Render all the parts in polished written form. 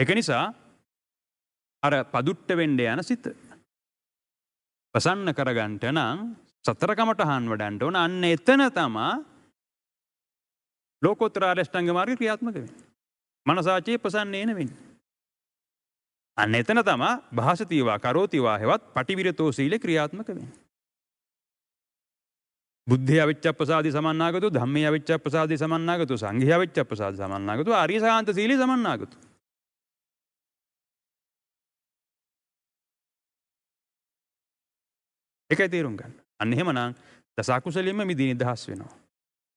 ඒක නිසා අර පදුට්ට වෙන්න යන සිත ප්‍රසන්න කරගන්නට නම් සතර කමඨහන් වඩන්න ඕන. අන්න එතන තමයි ලෝකෝත්තර අෂ්ටාංග මාර්ගය ක්‍රියාත්මක වෙන්නේ. මනසාචේ ප්‍රසන්නේන වෙන්නේ. අන්න එතන තමයි භාසතිවා කරෝතිවා හෙවත් පටිවිරතෝ සීලේ ක්‍රියාත්මක වෙන්නේ. බුද්ධේ අවිච්ඡප්පසාදි සමන්නාගතෝ ධම්මේ අවිච්ඡප්පසාදි සමන්නාගතෝ සංඝේ අවිච්ඡප්පසාදි සමන්නාගතෝ ආර්ය සාන්ත සීලේ සමන්නාගතෝ. ඒකයි තේරුම් ගන්න. අන්න එහෙමනම් දස අකුසලෙම මිදී නිදහස් වෙනවා.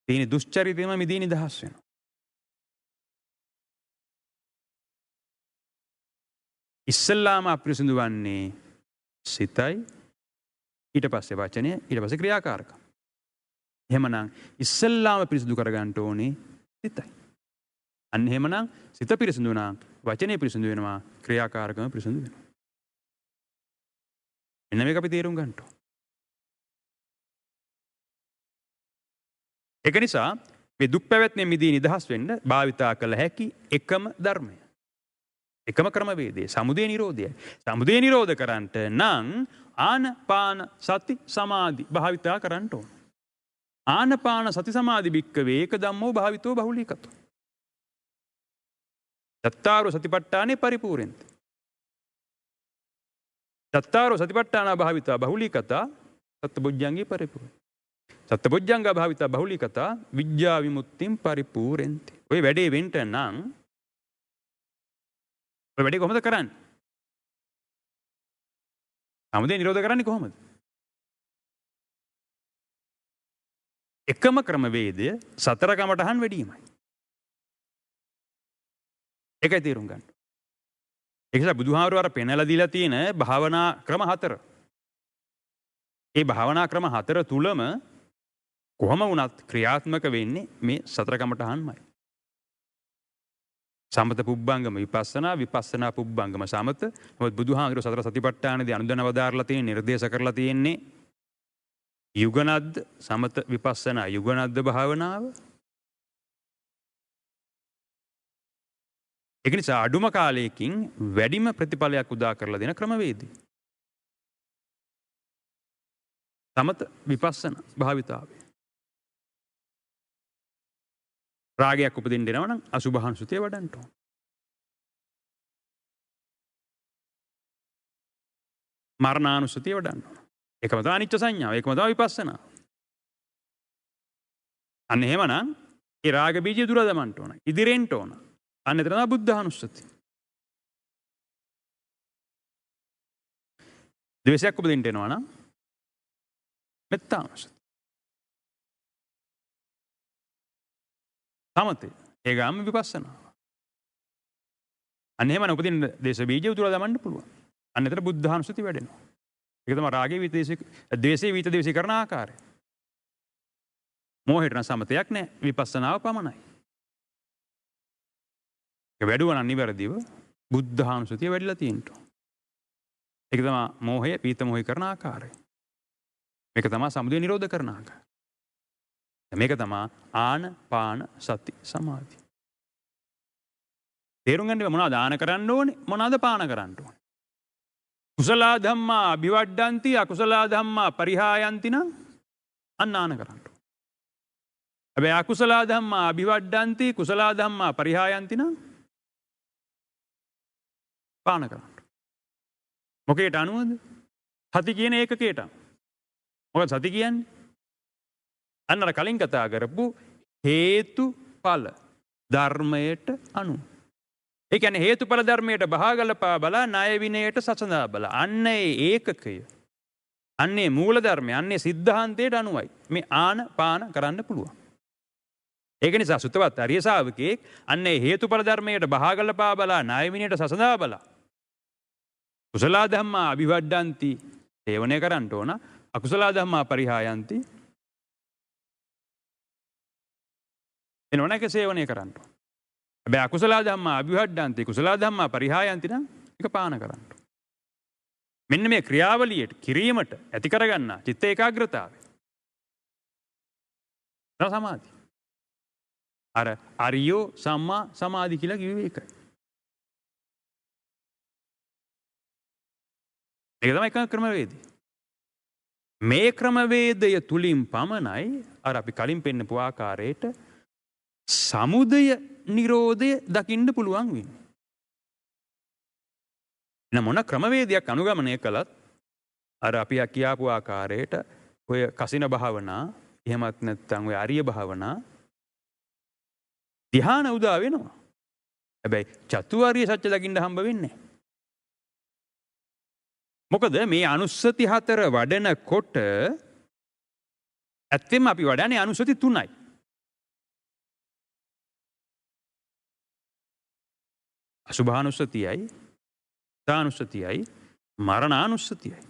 තීන දුෂ්චරිතෙම මිදී නිදහස් වෙනවා. ඉස්සල්ලාම අපිරිසිදු වන්නේ සිතයි, ඊට පස්සේ වචනය, ඊට පස්සේ ක්‍රියාකාරකම්. එහෙමනම් ඉස්සල්ලාම පිරිසිදු කරගන්න ඕනේ සිතයි. අන්න එහෙමනම් සිත පිරිසිදු නම් වචනේ පිරිසිදු වෙනවා, ක්‍රියාකාරකම පිරිසිදු වෙනවා. එන්න මේක අපි තේරුම් ගන්න ඕනේ. ඒක නිසා මේ දුක් පැවැත්මෙන් මිදී නිදහස් වෙන්න භාවිතා කළ හැකි එකම ධර්මය. එකම ක්‍රමවේදය සමුදය නිරෝධයයි. සමුදය නිරෝධ කරන්නට නම් ආනපාන සති සමාධි භාවිතා කරන්න ඕන. ආනපාන සති සමාධි භික්කවේ ඒක ධම්මෝ භාවිතෝ බහුලීකතෝ. චත්තාරෝ සතිපට්ඨානේ පරිපූර්ණන්ති. චත්තාරෝ සතිපට්ඨාන භාවිතා බහුලීකතා සත්බොජ්ජංගේ පරිපූර්ණ. සත්බොජ්ජංග භාවිතා බහුලීකතා විඥා විමුක්තිම් පරිපූර්ණන්ති. ඔය වැඩේ වෙන්න නම් ඔය වැඩේ කොහොමද කරන්නේ? සමුදය නිරෝධ කරන්නේ කොහොමද? එකම ක්‍රමවේදය සතර කමඨහන් වැඩිමයි. ඒකයි තේරුම් ගන්න. ඒක නිසා බුදුහාමුදුරුවෝ අර පෙන්වලා දීලා තියෙන භාවනා ක්‍රම 4. ඒ භාවනා ක්‍රම 4 තුලම කොහොම වුණත් ක්‍රියාත්මක වෙන්නේ මේ සතර කමඨහන්මයි. සමත පුබ්බංගම විපස්සනා, විපස්සනා පුබ්බංගම සමත. මොකද බුදුහාමුදුරුවෝ සතර සතිපට්ඨානදී අනුදැනව දාරලා තියෙන නිර්දේශ කරලා තියෙන්නේ යුගනද්ද සමත විපස්සනා යුගනද්ද භාවනාව. ඒක නිසා අඩුම කාලයකින් වැඩිම ප්‍රතිඵලයක් උදා කරලා දෙන ක්‍රමවේදී. සමත විපස්සනා භාවිතාවේ. රාගයක් උපදින්න දෙනවා නම් අසුභානුසුතිය වඩන්න ඕන. මරණානුසුතිය වඩන්න ඕන. ඒකම තමයි අනිච්ච සංඥාව. ඒකම තමයි විපස්සනා. අන්න එහෙමනම් ඒ රාග බීජය දුර දමන්න ඕන. ඉදිරියෙන්ට ඕන. අන්න එතන තමයි බුද්ධානුස්සතිය. ද්වේෂයක් උපදින්න එනවා නම් මෙත්තානුස්සතිය. සමතේ ඒ ගාම විපස්සනා. අන්න එහෙමනම් උපදින දේශ බීජය උතුරලා දමන්න පුළුවන්. අන්න එතන බුද්ධානුස්සතිය වැඩෙනවා. ඒක තමයි රාගේ ද්වේෂේ විත ද්වේෂී කරන ආකාරය. මෝහයට නම් සමතයක් නැහැ. විපස්සනාව පමණයි. ඒක වැඩුවා නම් නිවැරදිව බුද්ධානුස්සතිය වැඩිලා තියෙනවා. ඒක තමයි මෝහය පීත මොහි කරන ආකාරය. මේක තමයි සමුදය නිරෝධ කරන ආකාරය. මේක තමයි ආනපාන සති සමාධි. තේරුම් ගන්න මොනවද ආන කරන්න ඕනේ මොනවද පාන කරන්න ඕනේ. කුසල ධම්මා අභිවඩ්ඩಂತಿ අකුසල ධම්මා පරිහායಂತಿ නම් අන්නාන කරන්න ඕනේ. හැබැයි අකුසල ධම්මා අභිවඩ්ඩಂತಿ කුසල ධම්මා පරිහායಂತಿ නම් පාන කරන්න. මොකේට අනුවද? සති කියන ඒකකයට. මොකද සති කියන්නේ? අන්නර කලින් කතා කරපු හේතුඵල ධර්මයට අනුව. ඒ කියන්නේ හේතුඵල ධර්මයට බහගලපා බලා ණය විනයට සසඳා බලා. අන්න ඒ ඒකකය. අන්නේ මූල ධර්මය, අන්නේ සිද්ධාන්තයට අනුවයි මේ ආන පාන කරන්න පුළුවන්. ඒක නිසා සුත්තවත් අරිය ශාවකෙක් අන්නේ හේතුඵල ධර්මයට බහගලපා බලා ණය විනයට සසඳා බලා. කුසල ධම්මා අභිවඩ්ඩಂತಿ සේවනය කරන්න ඕන. අකුසල ධම්මා පරිහායಂತಿ එනෝනක සේවනය කරන්න. හැබැයි අකුසල ධම්මා අභිවඩ්ඩಂತಿ කුසල ධම්මා පරිහායಂತಿ නම් ඒක පාන කරන්න. මෙන්න මේ ක්‍රියාවලියට කිරීමට ඇති කරගන්න චිත්ත ඒකාග්‍රතාවය. සමාධි. අර අරියෝ සම්මා සමාධි කියලා කිව්වේ ඒකයි. ඒක තමයි එක ක්‍රමවේදය. මේ ක්‍රමවේදය තුලින් පමණයි අර අපි කලින් පෙන්නපු ආකාරයට සමුදය නිරෝධය දකින්න පුළුවන් වෙන්නේ. මොන ක්‍රමවේදයක් අනුගමනය කළත් අර අපි කියාපු ආකාරයට ඔය කසින භාවනා එහෙමත් නැත්නම් ඔය අරිය භාවනා ධ්‍යාන උදා වෙනවා. හැබැයි චතුරාර්ය සත්‍ය දකින්න හම්බ වෙන්නේ නැහැ. මොකද මේ අනුස්සති 4 වඩනකොට ඇත්තෙම අපි වඩන්නේ අනුස්සති 3යි. අසුභානුස්සතියයි, තානුස්සතියයි, මරණානුස්සතියයි.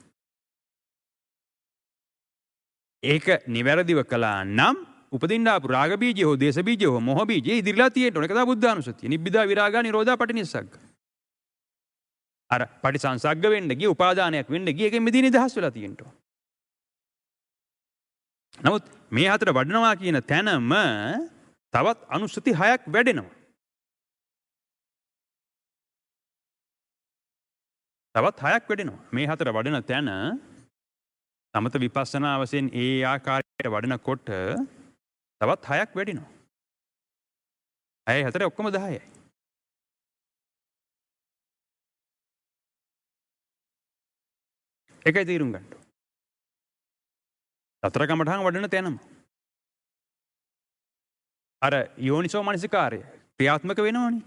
ඒක නිවැරදිව කළා නම් උපදින්න ආපු රාග බීජය හෝ දේශ බීජය හෝ මොහ බීජය ඉදිරිලා තියෙන්න ඕන. ඒක තමයි බුද්ධානුස්සතිය. නිබ්බිදා විරාගා නිරෝධා පටිනිස්සග්ග. අර පටිසංසග්ග වෙන්න ගිය උපාදානයක් වෙන්න ගිය එකෙන් මිදී නිදහස් වෙලා තියෙන්න ඕන. නමුත් මේ හතර වඩනවා කියන තැනම තවත් අනුස්සති 6ක් වැඩෙනවා. තවත් 6ක් වැඩෙනවා. මේ හතර වඩන තැන සමත විපස්සනා වශයෙන් ඒ ආකාරයට වඩනකොට තවත් 6ක් වැඩෙනවා. 6 4 ඔක්කොම 10යි. ඒකයි තීරුම් ගන්න. සතර කමඨාන් වඩන තැනම අර යෝනිසෝ මනසිකාරය ක්‍රියාත්මක වෙනවනේ.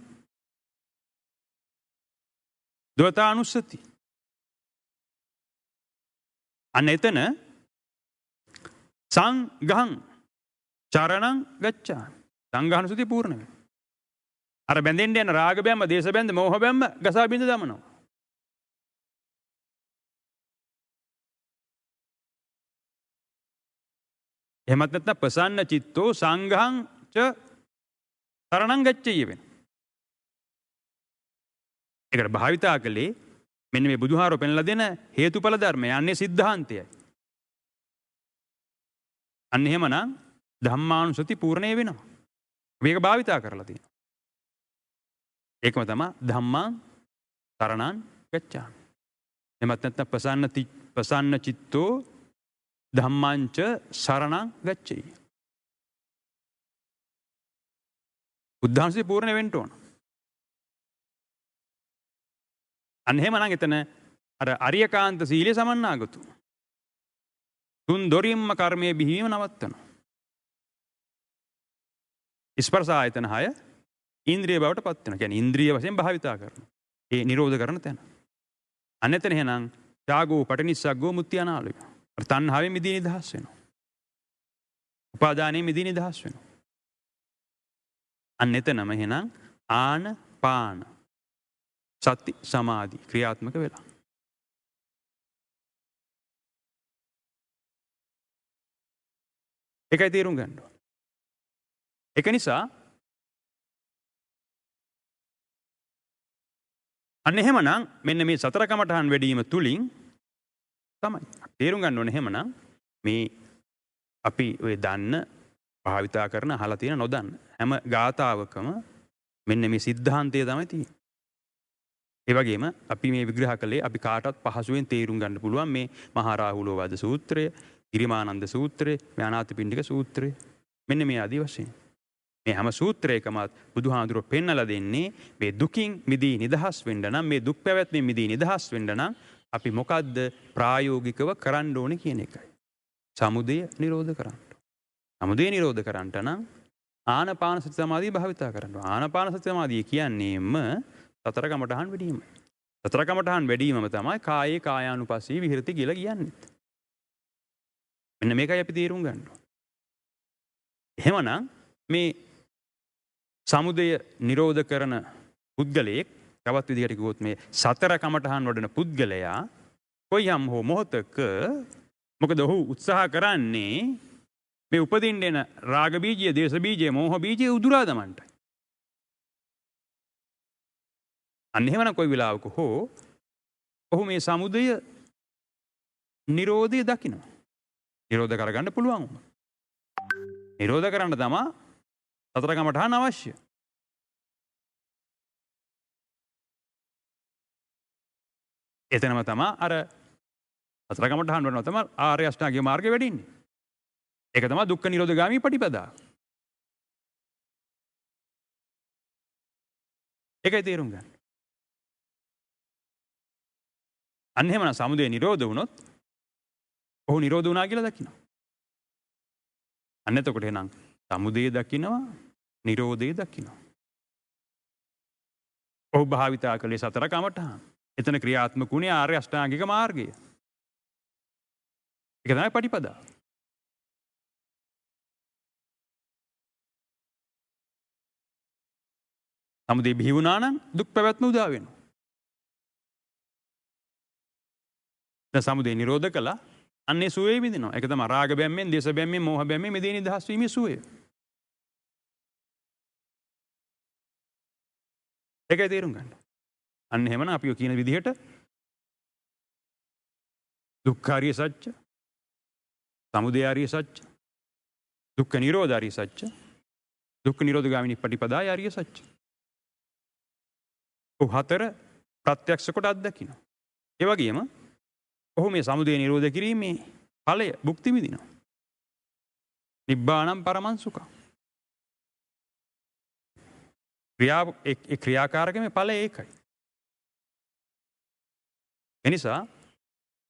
දවතානුස්සති. අන්න එතන සංඝං චරණං ගච්ඡාමි. සංඝානුස්සතිය පූර්ණ වෙනවා. අර බැඳෙන්න යන රාග බැම්ම, දේශ බැම්ම, මෝහ බැම්ම ගසා බින්ද දමනවා. එහෙමත් නැත්නම් ප්‍රසන්න චිත්තෝ සංඝං ච සරණං ගච්ඡේය වෙන. ඒකට භාවිතා කළේ මෙන්න මේ බුදුහාරෝ පෙන්ලා දෙන හේතුඵල ධර්මය. යන්නේ සිද්ධාන්තයයි. අන්න එහෙමනම් ධම්මානුසති පූර්ණේ වෙනවා. මේක භාවිතා කරලා තියෙනවා. ඒකම තමයි ධම්මං සරණං ගච්ඡාමි. එහෙමත් නැත්නම් ප්‍රසන්න චිත්තෝ ධම්මංච සරණං ගච්ඡේය. බුද්ධාංශය පූර්ණ වෙන්න ඕන. අන්න එහෙමනම් එතන අර අරියකාන්ත සීලය සමන්නාගතු. තුන් දොරින්ම කර්මයේ බිහිවීම නවත්තනවා. ස්පර්ශ ආයතන 6 ඉන්ද්‍රිය බවට පත් වෙනවා. කියන්නේ ඉන්ද්‍රිය වශයෙන් භාවිතා කරනවා. ඒ නිරෝධ කරන තැන. අන්න එතන එහෙනම් ත්‍යාගෝ පටිනිස්සග්ගෝ මුත්‍යානාලය. තණ්හාවෙන් මිදී නිදහස් වෙනවා. උපාදානයෙන් මිදී නිදහස් වෙනවා. අන්න එතනම එහෙනම් ආන පාන සති සමාධි ක්‍රියාත්මක වෙලා. ඒකයි තේරුම් ගන්න ඕනේ. ඒක නිසා අන්න එහෙමනම් මෙන්න මේ සතර කමඨහන් වැඩිම තුලින් තමයි තේරුම් ගන්න ඕනේ. එහෙමනම් මේ අපි ඔය දන්න භාවිතා කරන අහලා තියෙන නොදන්න හැම ගාතාවකම මෙන්න මේ සිද්ධාන්තය තමයි තියෙන්නේ. ඒ වගේම අපි මේ විග්‍රහ කළේ අපි කාටවත් පහසුවෙන් තේරුම් ගන්න පුළුවන් මේ මහා රාහුලෝවාද සූත්‍රය, ගිරිමානන්ද සූත්‍රය, මේ අනාථපිණ්ඩික සූත්‍රය. මෙන්න මේ ආදී වශයෙන් මේ හැම සූත්‍රයකම බුදුහාඳුරෝ පෙන්නලා දෙන්නේ මේ දුකින් මිදී නිදහස් වෙන්න නම්, මේ දුක් පැවැත්මෙන් මිදී නිදහස් වෙන්න නම් අපි මොකද්ද ප්‍රායෝගිකව කරන්න ඕනේ කියන එකයි. සමුදය නිරෝධ කරන්න. සමුදය නිරෝධ කරන්නට නම් ආනාපාන සති සමාධිය භාවිතා කරන්න. ආනාපාන සති සමාධිය කියන්නේම සතර කමඨහන් වැඩිම. සතර කමඨහන් වැඩිමම තමයි කායේ කායානුපස්සී විහෙරති කියලා කියන්නේ. මෙන්න මේකයි අපි තේරුම් ගන්න ඕනේ. එහෙමනම් මේ සමුදය නිරෝධ කරන පුද්ගලයෙක් තවත් විදිහට කිව්වොත් මේ සතර කමඨහන් වඩන පුද්ගලයා කොයියම් හෝ මොහතක මොකද ඔහු උත්සාහ කරන්නේ මේ උපදින්න එන රාග බීජය, දේශ බීජය, මෝහ බීජය උදුරා දමන්නයි. අන්න එහෙමනම් කොයි වෙලාවක හෝ ඔහු මේ සමුදය නිරෝධය දකිනවා. නිරෝධ කරගන්න පුළුවන්. නිරෝධ කරන්න තමයි සතර කමඨහන් අවශ්‍ය. එතනම තමයි අර සතර කමඨහන් වඩනවා තමයි ආර්ය අෂ්ටාංගික මාර්ගය වැඩින්නේ. ඒක තමයි දුක්ඛ නිරෝධගාමී පටිපදා. ඒකයි තේරුම් ගන්න. අන්න එහෙමනම් සමුදය නිරෝධ වුණොත් ඔහු නිරෝධ වුණා කියලා දකිනවා. අන්න එතකොට එහෙනම් සමුදය දකිනවා නිරෝධය දකිනවා. ඔහු භාවිතා කළේ සතර කමඨහන්. එතන ක්‍රියාත්මක වුණේ ආර්ය අෂ්ටාංගික මාර්ගය. ඒක තමයි පටිපදා. සමුදය බිහි වුණා නම් දුක් පැවැත්ම උදා වෙනවා. දැන් සමුදය නිරෝධ කළා අන්නේ සුවේ මිදිනවා. ඒක තමයි රාග බැම්මෙන්, දේශ බැම්මෙන්, මෝහ බැම්මෙන් මිදී නිදහස් වීමේ සුවේ. ඒකයි තේරුම් ගන්න. අන්න එහෙමනම් අපි කියන විදිහට දුක්ඛාරිය සත්‍ය, සමුදයාරිය සත්‍ය, දුක්ඛ නිරෝධාරිය සත්‍ය, දුක්ඛ නිරෝධගාමිනී පටිපදාය ආරිය සත්‍ය. ඔහු හතර ප්‍රත්‍යක්ෂ කොට අත්දකිනවා. ඒ වගේම ඔහු මේ සමුදය නිරෝධ කිරීමේ ඵලය භුක්ති විඳිනවා. නිබ්බාණං පරමං සුඛං. ක්‍රියාකාරකමේ ඵලය ඒකයි. එනිසා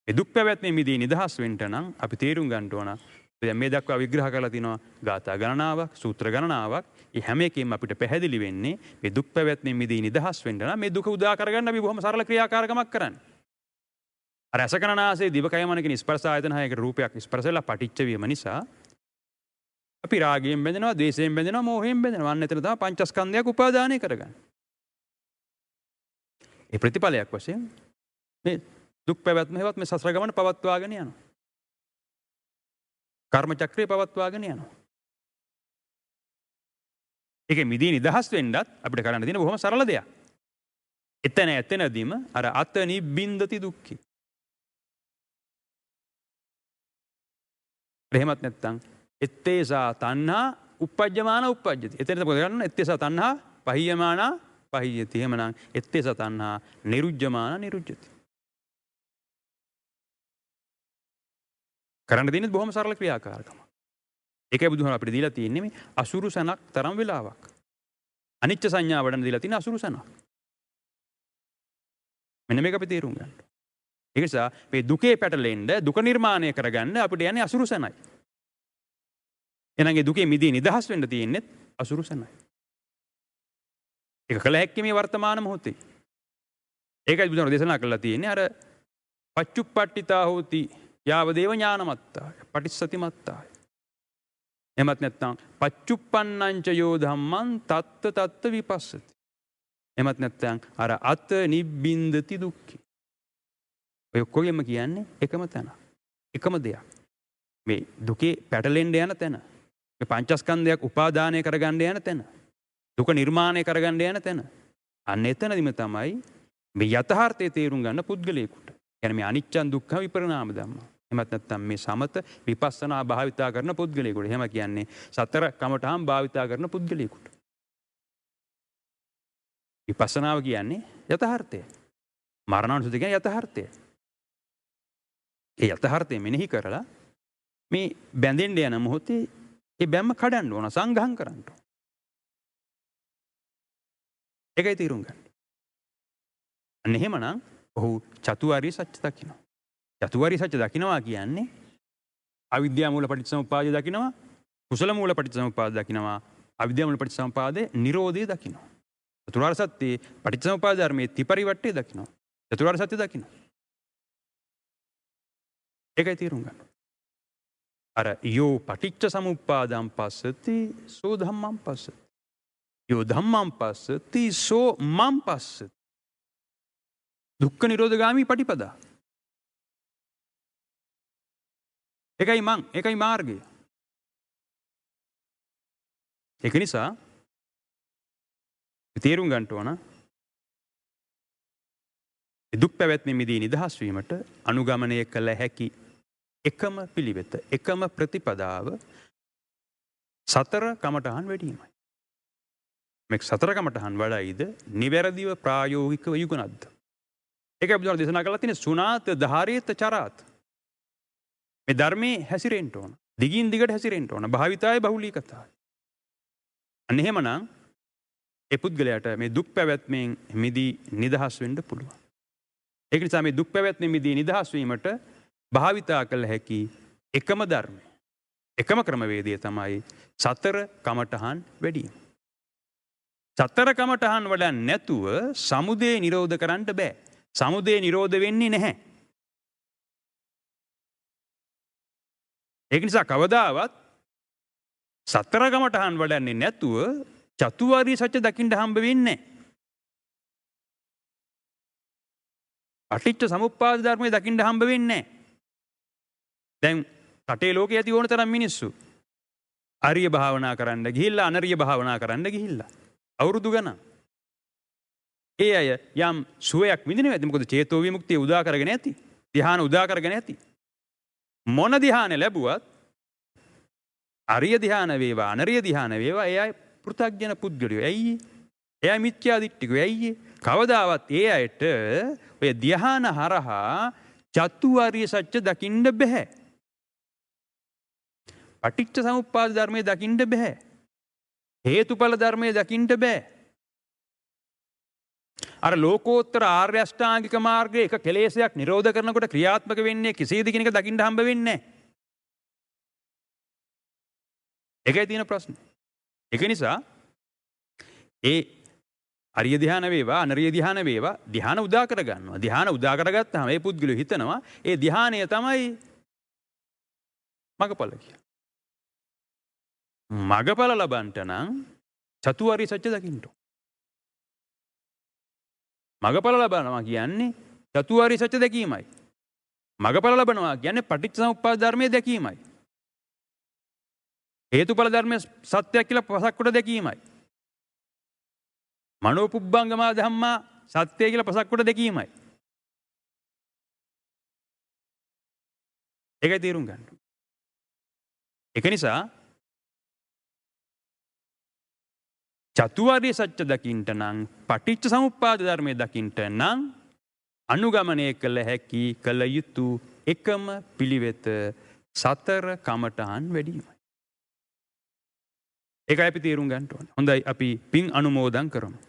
මේ දුක් පැවැත්මේ මිදී නිදහස් වෙන්න නම් අපි තේරුම් ගන්න ඕන. දැන් මේ දක්වා විග්‍රහ කරලා තිනවා ගාථා ගණනාවක්, සූත්‍ර ගණනාවක්. මේ හැම එකෙම අපිට පැහැදිලි වෙන්නේ මේ දුක් පැවැත්මේ මිදී නිදහස් වෙන්න නම් මේ දුක උදා කරගන්න අපි බොහොම සරල ක්‍රියාකාරකමක් කරන්නේ. අර රසකනාසේ දිවකය මන කියන ස්පර්ශ ආයතන හයක රූපයක් ස්පර්ශ වෙලා පටිච්ච වීම නිසා අපි රාගයෙන් බැඳෙනවා, ද්වේෂයෙන් බැඳෙනවා, මෝහයෙන් බැඳෙනවා. අන්න එතන තමයි පංචස්කන්ධයක් උපාදානය කරගන්නේ. ඒ ප්‍රතිඵලයක් වශයෙන් මේ දුක් පැවැත්ම හේවත් මේ සසර ගමන පවත්වාගෙන යනවා. කර්ම චක්‍රය පවත්වාගෙන යනවා. ඒකෙ මිදී නිදහස් වෙන්නත් අපිට කරන්න තියෙන බොහොම සරල දෙයක්. එතනදීම අර අත නිබ්බින්දති දුක්ඛේ. එහෙමත් නැත්නම් එත්තේසා තණ්හා uppajjamana uppajjati. එතනද මොකද කරන්නේ? එත්තේසා තණ්හා පහියමානා පහියති. එහෙමනම් එත්තේසා තණ්හා නිරුජ්ජමානා නිරුජ්ජති. කරන්න දෙන්නේ බොහොම සරල ක්‍රියාකාරකම. ඒකයි බුදුහාම අපිට දීලා තියෙන්නේ මේ අසුරු සනක් තරම් වෙලාවක්. අනිච්ච සංඥා වඩන දීලා තියෙන අසුරු සනක්. මෙන්න මේක අපි තේරුම් ගන්න. ඒ නිසා මේ දුකේ පැටලෙන්න දුක නිර්මාණය කරගන්න අපිට යන්නේ අසුරු සනයි. එහෙනම් ඒ දුකේ මිදී නිදහස් වෙන්න තියෙන්නේ අසුරු සනයි. ඒක කළ හැක්කේ මේ වර්තමාන මොහොතේ. ඒකයි බුදුහාම දේශනා කළා තියෙන්නේ අර පච්චුප්පට්ඨිතා හෝති යාව දේව ඥානමත්තාය පටිච්චසතිමත්තාය. එමත් නැත්නම් පච්චුප්පන්නං ච යෝ ධම්මං තත්ත තත්ත විපස්සති. එමත් නැත්නම් අර අත නිබ්බින්දති දුක්ඛේ. ඔය කොගෙම කියන්නේ එකම තැන. එකම දෙයක්. මේ දුකේ පැටලෙන්න යන තැන. මේ පංචස්කන්ධයක් උපාදානය කරගන්න යන තැන. දුක නිර්මාණය කරගන්න යන තැන. අන්න එතනදිම තමයි මේ යථාර්ථයේ තේරුම් ගන්න පුද්ගලයෙකුට. කියන්නේ මේ අනිච්චං දුක්ඛං විපරිණාම ධම්ම. එහෙමත් නැත්නම් මේ සමත විපස්සනා භාවිතා කරන පුද්ගලයෙකුට. එහෙම කියන්නේ සතර කමඨහම් භාවිතා කරන පුද්ගලයෙකුට. විපස්සනාව කියන්නේ යථාර්ථය. මරණානුස්සතිය කියන්නේ යථාර්ථය. ඒ යථාර්ථය මෙනෙහි කරලා මේ බැඳෙන්න යන මොහොතේ ඒ බැම්ම කඩන්න ඕන, සංඝහම් කරන්න ඕන. ඒකයි තීරුම් ගන්න. අන්න එහෙමනම් ඔහු චතුරාර්ය සත්‍ය දකිනවා. චතුරාර්ය සත්‍ය දකිනවා කියන්නේ අවිද්‍යා මූල පටිච්චසමුප්පාදය දකිනවා, කුසල මූල පටිච්චසමුප්පාදය දකිනවා, අවිද්‍යා මූල පටිච්චසමුප්පාදේ නිරෝධය දකිනවා. චතුරාර්ය සත්‍ය පටිච්චසමුප්පාද ධර්මයේ ත්‍රිපරිවට්ටය දකිනවා. චතුරාර්ය සත්‍ය දකිනවා. ඒකයි තීරුම් ගන්න. අර යෝ පටිච්ච සමුප්පාදං පස්සති සෝ ධම්මං පස්සති. යෝ ධම්මං පස්සති සෝ මං පස්සති. දුක්ඛ නිරෝධගාමී පටිපදා. ඒකයි මාර්ගය. ඒක නිසා තේරුම් ගන්න ඕන දුක් පැවැත්මේ මිදී නිදහස් වීමට අනුගමනය කළ හැකි එකම පිළිවෙත, එකම ප්‍රතිපදාව සතර කමඨහන් වැඩිමයි. මේ සතර කමඨහන් වඩයිද නිවැරදිව ප්‍රායෝගිකව යුගනද්ද? ඒකයි බුදුන් දේශනා කළා තියෙන්නේ සුණාත ධාරේත චරාත. මේ ධර්මයේ හැසිරෙන්න ඕන. දිගින් දිගට හැසිරෙන්න ඕන. භාවිතාය බහුලීකතාය. අන්න එහෙමනම් ඒ පුද්ගලයාට මේ දුක් පැවැත්මෙන් මිදී නිදහස් වෙන්න පුළුවන්. ඒක නිසා මේ දුක් පැවැත්මෙන් මිදී නිදහස් වීමට භාවිතා කළ හැකි එකම ධර්මය, එකම ක්‍රමවේදය තමයි සතර කමඨහන් වැඩිම. සතර කමඨහන් වඩන්නේ නැතුව සමුදය නිරෝධ කරන්න බෑ. සමුදය නිරෝධ වෙන්නේ නැහැ. ඒක නිසා කවදාවත් සතර කමඨහන් වඩන්නේ නැතුව චතුරාර්ය සත්‍ය දකින්න හම්බ වෙන්නේ නැහැ. අටිච්ච සමුප්පාද ධර්මයේ දකින්න හම්බ වෙන්නේ නැහැ. දැන් රටේ ලෝකයේ ඇති ඕන තරම් මිනිස්සු ආර්ය භාවනා කරන්න ගිහිල්ලා අනර්ය භාවනා කරන්න ගිහිල්ලා අවුරුදු ගණන්. ඒ අය යම් සුවයක් විඳිනවා ඇති. මොකද චේතෝ විමුක්තිය උදා කරගෙන ඇති. ධ්‍යාන උදා කරගෙන ඇති. මොන ධ්‍යාන ලැබුවත් ආර්ය ධ්‍යාන වේවා අනර්ය ධ්‍යාන වේවා ඒ අය පෘථග්ජන පුද්ගලයෝ. ඇයි? එයා මිත්‍යා දිට්ඨිකයෝ. ඇයි? කවදාවත් ඒ අයට ඔය ධ්‍යාන හරහා චතුරාර්ය සත්‍ය දකින්න බෑ. පටිච්ච සමුප්පාද ධර්මයේ දකින්න බෑ. හේතුඵල ධර්මයේ දකින්න බෑ. අර ලෝකෝත්තර ආර්ය අෂ්ටාංගික මාර්ගයේ එක කෙලෙසයක් නිරෝධ කරනකොට ක්‍රියාත්මක වෙන්නේ කෙසේද කියන එක දකින්න හම්බ වෙන්නේ නැහැ. ඒකයි තියෙන ප්‍රශ්නේ. ඒක නිසා ඒ ආර්ය ධ්‍යාන වේවා අනර්ය ධ්‍යාන වේවා ධ්‍යාන උදා කර ගන්නවා. ධ්‍යාන උදා කරගත්තාම මේ පුද්ගලයා හිතනවා ඒ ධ්‍යානය තමයි මගපල කියලා. මගපල ලබන්නට නම් චතුරාර්ය සත්‍ය දකින්න ඕන. මගපල ලබනවා කියන්නේ චතුරාර්ය සත්‍ය දැකීමයි. මගපල ලබනවා කියන්නේ පටිච්චසමුප්පාද ධර්මයේ දැකීමයි. හේතුඵල ධර්මයේ සත්‍යයක් කියලා පසක් කොට දැකීමයි. මනෝපුබ්බංගමා ධම්මා සත්‍යය කියලා පසක් කොට දැකීමයි. ඒකයි තේරුම් ගන්න. ඒක නිසා චතුරාර්ය සත්‍ය දකින්නට නම් පටිච්ච සමුප්පාද ධර්මයේ දකින්නට නම් අනුගමනය කළ හැකි කළ යුතු එකම පිළිවෙත සතර කමඨහන් වැඩිමයි. ඒකයි අපි තේරුම් ගන්න ඕනේ. හොඳයි අපි පින් අනුමෝදන් කරමු.